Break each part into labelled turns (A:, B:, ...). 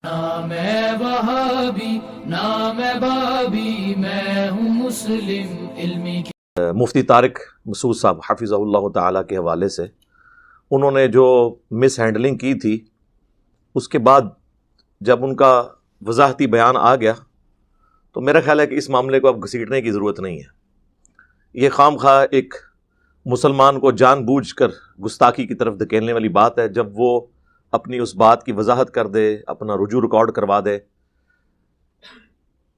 A: نام ہے وہابی نام ہے بابی، میں ہوں مسلم علمی کی۔
B: مفتی طارق مسعود صاحب حفظہ اللہ تعالیٰ کے حوالے سے انہوں نے جو مس ہینڈلنگ کی تھی، اس کے بعد جب ان کا وضاحتی بیان آ گیا تو میرا خیال ہے کہ اس معاملے کو اب گھسیٹنے کی ضرورت نہیں ہے۔ یہ خام خواہ ایک مسلمان کو جان بوجھ کر گستاخی کی طرف دھکیلنے والی بات ہے، جب وہ اپنی اس بات کی وضاحت کر دے، اپنا رجوع ریکارڈ کروا دے۔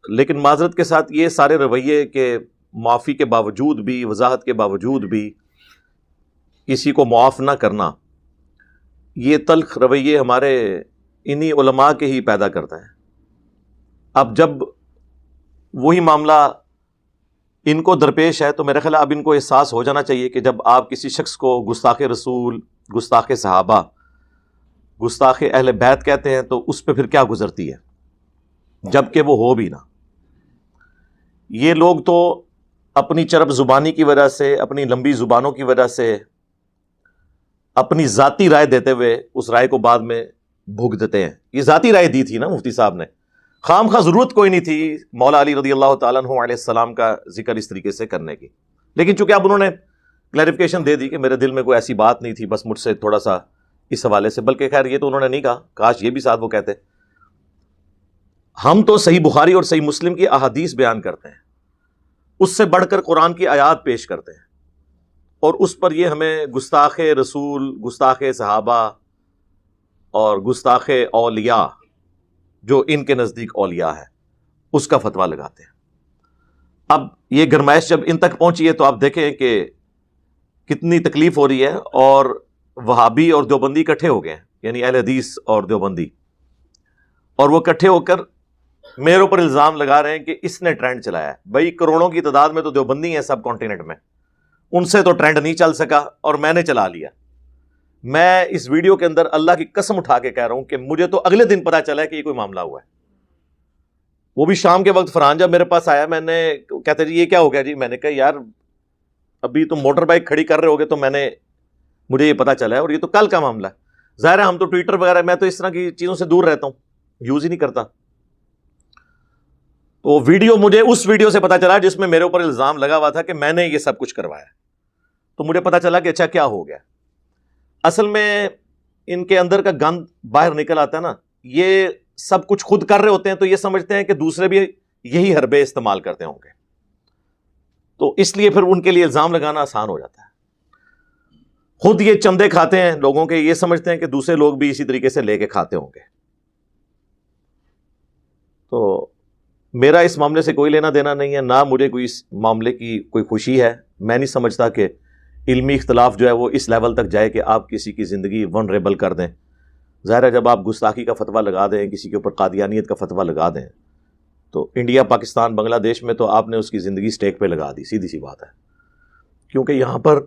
B: لیکن معذرت کے ساتھ یہ سارے رویے کہ معافی کے باوجود بھی، وضاحت کے باوجود بھی کسی کو معاف نہ کرنا، یہ تلخ رویے ہمارے انہی علماء کے ہی پیدا کرتا ہے۔ اب جب وہی معاملہ ان کو درپیش ہے تو میرا خیال ہے اب ان کو احساس ہو جانا چاہیے کہ جب آپ کسی شخص کو گستاخ رسول، گستاخ صحابہ، گستاخ اہل بیت کہتے ہیں تو اس پہ پھر کیا گزرتی ہے، جبکہ وہ ہو بھی نہ۔ یہ لوگ تو اپنی چرب زبانی کی وجہ سے، اپنی لمبی زبانوں کی وجہ سے اپنی ذاتی رائے دیتے ہوئے اس رائے کو بعد میں بھوگ دیتے ہیں۔ یہ ذاتی رائے دی تھی نا مفتی صاحب نے، خام خواہ ضرورت کوئی نہیں تھی مولا علی رضی اللہ تعالیٰ عنہ علیہ السلام کا ذکر اس طریقے سے کرنے کی، لیکن چونکہ اب انہوں نے کلیریفیکیشن دے دی کہ میرے دل میں کوئی ایسی بات نہیں تھی، بس مجھ سے تھوڑا سا اس حوالے سے، بلکہ خیر یہ تو انہوں نے نہیں کہا، کاش یہ بھی ساتھ وہ کہتے۔ ہم تو صحیح بخاری اور صحیح مسلم کی احادیث بیان کرتے ہیں، اس سے بڑھ کر قرآن کی آیات پیش کرتے ہیں، اور اس پر یہ ہمیں گستاخ رسول، گستاخ صحابہ اور گستاخ اولیاء، جو ان کے نزدیک اولیاء ہے، اس کا فتویٰ لگاتے ہیں۔ اب یہ گرمائش جب ان تک پہنچی ہے تو آپ دیکھیں کہ کتنی تکلیف ہو رہی ہے، اور وہابی اور دیوبندی اکٹھے ہو گئے ہیں، یعنی اہل حدیث اور دیوبندی، اور وہ اکٹھے ہو کر میرے اوپر الزام لگا رہے ہیں کہ اس نے ٹرینڈ چلایا ہے۔ بھائی کروڑوں کی تعداد میں تو دیوبندی ہیں سب کانٹیننٹ میں، ان سے تو ٹرینڈ نہیں چل سکا اور میں نے چلا لیا۔ میں اس ویڈیو کے اندر اللہ کی قسم اٹھا کے کہہ رہا ہوں کہ مجھے تو اگلے دن پتا چلا ہے کہ یہ کوئی معاملہ ہوا ہے، وہ بھی شام کے وقت۔ فرحان جب میرے پاس آیا، میں نے کہتے جی یہ کیا ہو گیا جی، میں نے کہا یار ابھی تم موٹر بائک کھڑی کر رہے ہوگے تو مجھے یہ پتا چلا ہے، اور یہ تو کل کا معاملہ ہے۔ ظاہر ہے ہم تو ٹویٹر وغیرہ، میں تو اس طرح کی چیزوں سے دور رہتا ہوں، یوز ہی نہیں کرتا۔ تو ویڈیو مجھے اس ویڈیو سے پتا چلا جس میں میرے اوپر الزام لگا ہوا تھا کہ میں نے یہ سب کچھ کروایا، تو مجھے پتا چلا کہ اچھا کیا ہو گیا۔ اصل میں ان کے اندر کا گند باہر نکل آتا ہے نا، یہ سب کچھ خود کر رہے ہوتے ہیں تو یہ سمجھتے ہیں کہ دوسرے بھی یہی حربے استعمال کرتے ہوں گے، تو اس لیے پھر ان کے لیے الزام لگانا آسان ہو جاتا ہے۔ خود یہ چندے کھاتے ہیں لوگوں کے، یہ سمجھتے ہیں کہ دوسرے لوگ بھی اسی طریقے سے لے کے کھاتے ہوں گے۔ تو میرا اس معاملے سے کوئی لینا دینا نہیں ہے، نہ مجھے کوئی اس معاملے کی کوئی خوشی ہے۔ میں نہیں سمجھتا کہ علمی اختلاف جو ہے وہ اس لیول تک جائے کہ آپ کسی کی زندگی ونریبل کر دیں۔ ظاہر ہے جب آپ گستاخی کا فتویٰ لگا دیں، کسی کے اوپر قادیانیت کا فتویٰ لگا دیں، تو انڈیا، پاکستان، بنگلہ دیش میں تو آپ نے اس کی زندگی سٹیک پہ لگا دی، سیدھی سی بات ہے، کیونکہ یہاں پر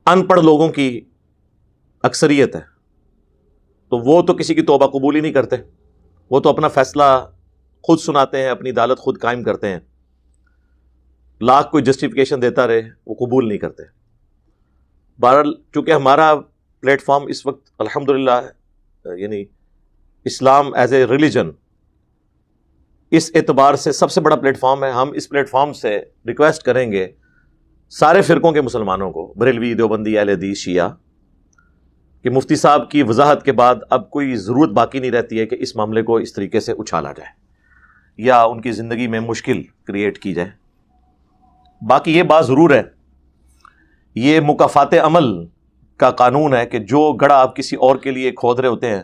B: ان پڑھ لوگوں کی اکثریت ہے، تو وہ تو کسی کی توبہ قبول ہی نہیں کرتے، وہ تو اپنا فیصلہ خود سناتے ہیں، اپنی عدالت خود قائم کرتے ہیں، لاکھ کوئی جسٹیفیکیشن دیتا رہے وہ قبول نہیں کرتے۔ بہرحال چونکہ ہمارا پلیٹ فارم اس وقت الحمدللہ، یعنی اسلام ایز اے ریلیجن اس اعتبار سے سب سے بڑا پلیٹ فارم ہے، ہم اس پلیٹ فارم سے ریکویسٹ کریں گے سارے فرقوں کے مسلمانوں کو، بریلوی، دیوبندی، اہل حدیث، شیعہ، کہ مفتی صاحب کی وضاحت کے بعد اب کوئی ضرورت باقی نہیں رہتی ہے کہ اس معاملے کو اس طریقے سے اچھالا جائے یا ان کی زندگی میں مشکل کریٹ کی جائے۔ باقی یہ بات ضرور ہے، یہ مکافات عمل کا قانون ہے کہ جو گڑھا آپ کسی اور کے لیے کھود رہے ہوتے ہیں،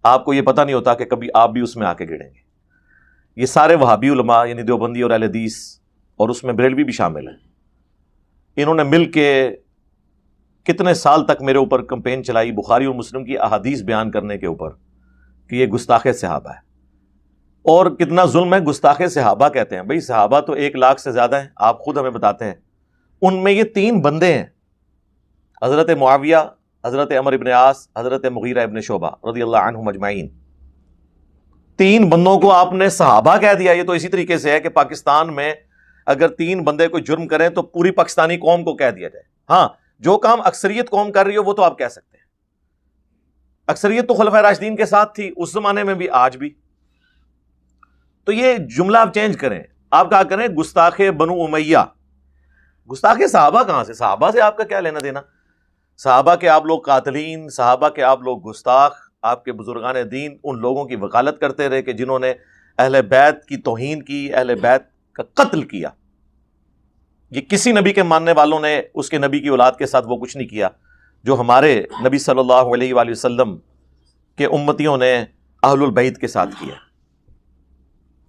B: آپ کو یہ پتہ نہیں ہوتا کہ کبھی آپ بھی اس میں آ کے گریں گے۔ یہ سارے وہابی علماء، یعنی دیوبندی اور اہل حدیث، اور اس میں بریلوی بھی شامل ہیں، انہوں نے مل کے کتنے سال تک میرے اوپر کمپین چلائی بخاری اور مسلم کی احادیث بیان کرنے کے اوپر کہ یہ گستاخ صحابہ ہے، اور کتنا ظلم ہے۔ گستاخ صحابہ کہتے ہیں، بھئی صحابہ تو 1,00,000 سے زیادہ ہیں، آپ خود ہمیں بتاتے ہیں، ان میں یہ 3 بندے ہیں، حضرت معاویہ، حضرت عمر ابن عاص، حضرت مغیرہ ابن شعبہ رضی اللہ عنہم اجمعین۔ 3 بندوں کو آپ نے صحابہ کہہ دیا۔ یہ تو اسی طریقے سے ہے کہ پاکستان میں اگر 3 بندے کوئی جرم کریں تو پوری پاکستانی قوم کو کہہ دیا جائے۔ ہاں، جو کام اکثریت قوم کر رہی ہو وہ تو آپ کہہ سکتے ہیں، اکثریت تو خلفائے راشدین کے ساتھ تھی اس زمانے میں بھی، آج بھی. تو یہ جملہ آپ چینج کریں، آپ کہا کریں گستاخ بنو امیہ. گستاخ صحابہ کہاں سے؟ صحابہ سے آپ کا کیا لینا دینا؟ صحابہ کے آپ لوگ قاتلین، صحابہ کے آپ لوگ گستاخ، آپ کے بزرگان دین ان لوگوں کی وکالت کرتے رہے کہ جنہوں نے اہل بیت کی توہین کی، اہل بیت کا قتل کیا. یہ کسی نبی کے ماننے والوں نے اس کے نبی کی اولاد کے ساتھ وہ کچھ نہیں کیا جو ہمارے نبی صلی اللہ علیہ وآلہ وسلم کے امتیوں نے اہل البیت کے ساتھ کیا.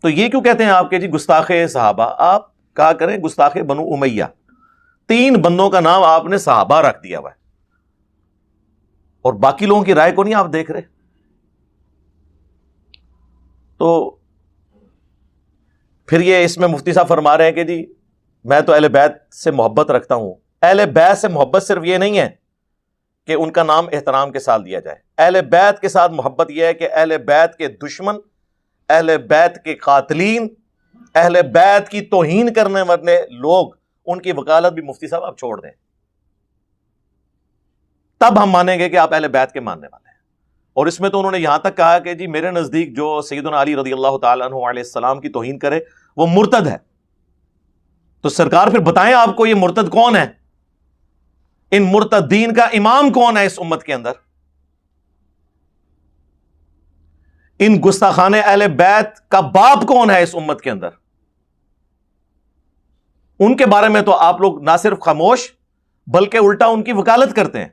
B: تو یہ کیوں کہتے ہیں آپ کے جی گستاخ صحابہ؟ آپ کہا کریں گستاخ بنو امیہ. 3 بندوں کا نام آپ نے صحابہ رکھ دیا ہوا ہے، اور باقی لوگوں کی رائے کو نہیں آپ دیکھ رہے. تو پھر یہ اس میں مفتی صاحب فرما رہے ہیں کہ جی میں تو اہل بیت سے محبت رکھتا ہوں. اہل بیت سے محبت صرف یہ نہیں ہے کہ ان کا نام احترام کے ساتھ دیا جائے. اہل بیت کے ساتھ محبت یہ ہے کہ اہل بیت کے دشمن، اہل بیت کے قاتلین، اہل بیت کی توہین کرنے والے لوگ، ان کی وکالت بھی مفتی صاحب آپ چھوڑ دیں، تب ہم مانیں گے کہ آپ اہل بیت کے ماننے والے ہیں. اور اس میں تو انہوں نے یہاں تک کہا کہ جی میرے نزدیک جو سیدنا علی رضی اللہ تعالیٰ عنہ علیہ السلام کی توہین کرے وہ مرتد ہے. تو سرکار پھر بتائیں آپ کو یہ مرتد کون ہے؟ ان مرتدین کا امام کون ہے اس امت کے اندر؟ ان گستاخان اہل بیت کا باپ کون ہے اس امت کے اندر؟ ان کے بارے میں تو آپ لوگ نہ صرف خاموش بلکہ الٹا ان کی وکالت کرتے ہیں.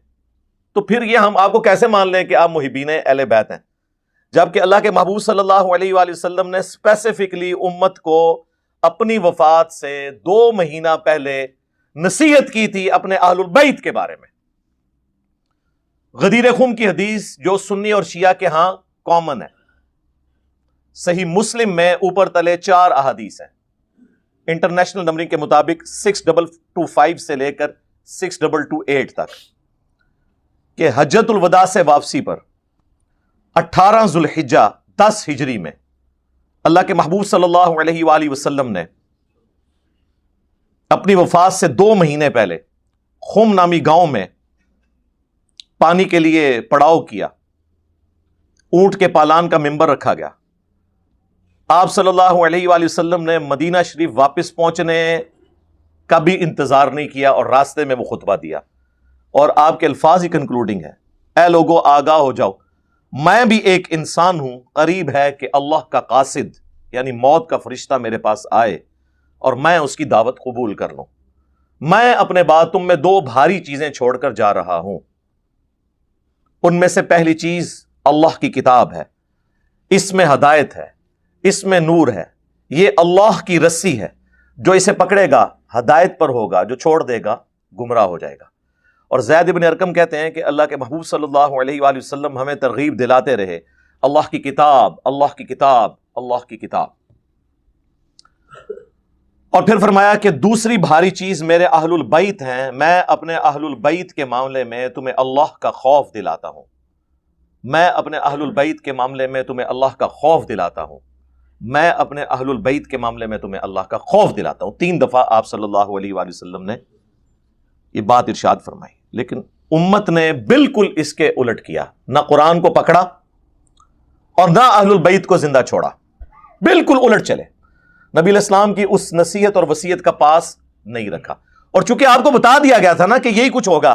B: تو پھر یہ ہم آپ کو کیسے مان لیں کہ آپ محبین اہل بیت ہیں، جبکہ اللہ کے محبوب صلی اللہ علیہ وآلہ وسلم نے اسپیسیفکلی امت کو اپنی وفات سے 2 مہینہ پہلے نصیحت کی تھی اپنے اہل البیت کے بارے میں. غدیر خم کی حدیث جو سنی اور شیعہ کے ہاں کامن ہے، صحیح مسلم میں اوپر تلے 4 احادیث ہیں. انٹرنیشنل نمبرنگ کے مطابق 6225 سے لے کر 6228 تک کہ حجۃ الوداع سے واپسی پر 18 ذوالحجہ 10 ہجری میں اللہ کے محبوب صلی اللہ علیہ وآلہ وسلم نے اپنی وفات سے 2 مہینے پہلے خم نامی گاؤں میں پانی کے لیے پڑاؤ کیا. اونٹ کے پالان کا ممبر رکھا گیا. آپ صلی اللہ علیہ وآلہ وسلم نے مدینہ شریف واپس پہنچنے کا بھی انتظار نہیں کیا اور راستے میں وہ خطبہ دیا، اور آپ کے الفاظ ہی کنکلوڈنگ ہے، اے لوگو آگاہ ہو جاؤ، میں بھی ایک انسان ہوں، قریب ہے کہ اللہ کا قاصد یعنی موت کا فرشتہ میرے پاس آئے اور میں اس کی دعوت قبول کر لوں. میں اپنے بعد تم میں 2 بھاری چیزیں چھوڑ کر جا رہا ہوں. ان میں سے پہلی چیز اللہ کی کتاب ہے، اس میں ہدایت ہے، اس میں نور ہے. یہ اللہ کی رسی ہے، جو اسے پکڑے گا ہدایت پر ہوگا، جو چھوڑ دے گا گمراہ ہو جائے گا. اور زید بن ارقم کہتے ہیں کہ اللہ کے محبوب صلی اللہ علیہ وآلہ وسلم ہمیں ترغیب دلاتے رہے، اللہ کی کتاب، اللہ کی کتاب، اللہ کی کتاب. اور پھر فرمایا کہ دوسری بھاری چیز میرے اہل البیت ہیں، میں اپنے اہل البیت کے معاملے میں تمہیں اللہ کا خوف دلاتا ہوں. میں اپنے اہل البیت کے معاملے میں تمہیں اللہ کا خوف دلاتا ہوں. میں اپنے اہل البیت کے معاملے میں تمہیں اللہ کا خوف دلاتا ہوں. 3 دفعہ آپ صلی اللہ علیہ وآلہ وسلم نے یہ بات ارشاد فرمائی. لیکن امت نے بالکل اس کے الٹ کیا، نہ قرآن کو پکڑا اور نہ اہل البیت کو زندہ چھوڑا، بالکل الٹ چلے. نبی علیہ السلام کی اس نصیحت اور وصیت کا پاس نہیں رکھا. اور چونکہ آپ کو بتا دیا گیا تھا نا کہ یہی کچھ ہوگا،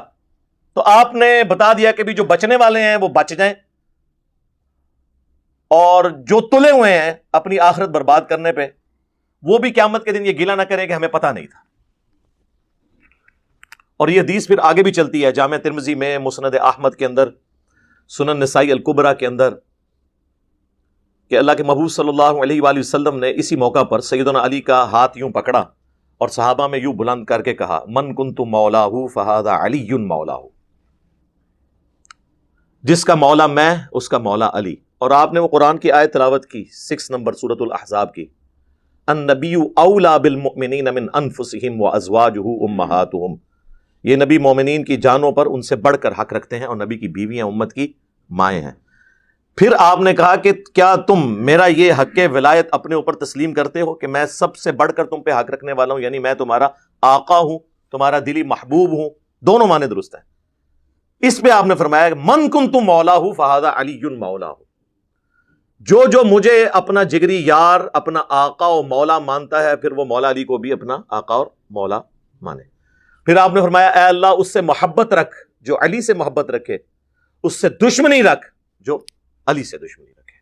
B: تو آپ نے بتا دیا کہ بھی جو بچنے والے ہیں وہ بچ جائیں، اور جو تلے ہوئے ہیں اپنی آخرت برباد کرنے پہ وہ بھی قیامت کے دن یہ گلہ نہ کریں کہ ہمیں پتہ نہیں تھا. اور یہ حدیث پھر آگے بھی چلتی ہے جامع ترمذی میں، مسند احمد کے اندر، سنن نسائی الکبریٰ کے اندر، کہ اللہ کے محبوب صلی اللہ علیہ وآلہ وسلم نے اسی موقع پر سیدنا علی کا ہاتھ یوں پکڑا اور صحابہ میں یوں بلند کر کے کہا، من کنت مولاہ فہذا علی مولاہ، جس کا مولا میں اس کا مولا علی. اور آپ نے وہ قرآن کی آیت تلاوت کی 6 نمبر سورۃ الاحزاب کی، النبی اولی بالمؤمنین من انفسہم وازواجہ امہاتہم، یہ نبی مومنین کی جانوں پر ان سے بڑھ کر حق رکھتے ہیں، اور نبی کی بیویاں امت کی مائیں ہیں. پھر آپ نے کہا کہ کیا تم میرا یہ حق ولایت اپنے اوپر تسلیم کرتے ہو کہ میں سب سے بڑھ کر تم پہ حق رکھنے والا ہوں، یعنی میں تمہارا آقا ہوں، تمہارا دلی محبوب ہوں. دونوں معنی درست ہیں. اس پہ آپ نے فرمایا کہ من کنت مولا ہوں فہذا علی مولا ہوں، جو مجھے اپنا جگری یار، اپنا آقا و مولا مانتا ہے، پھر وہ مولا علی کو بھی اپنا آقا اور مولا مانے۔ پھر آپ نے فرمایا اے اللہ اس سے محبت رکھ جو علی سے محبت رکھے، اس سے دشمنی رکھ جو علی سے دشمنی رکھے۔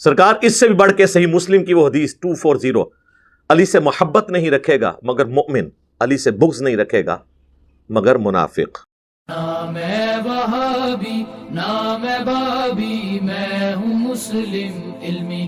B: سرکار اس سے بھی بڑھ کے صحیح مسلم کی وہ حدیث 240، علی سے محبت نہیں رکھے گا مگر مؤمن، علی سے بغض نہیں رکھے گا مگر منافق۔
A: نہ میں وہابی نہ میں بابی، میں ہوں مسلم علمی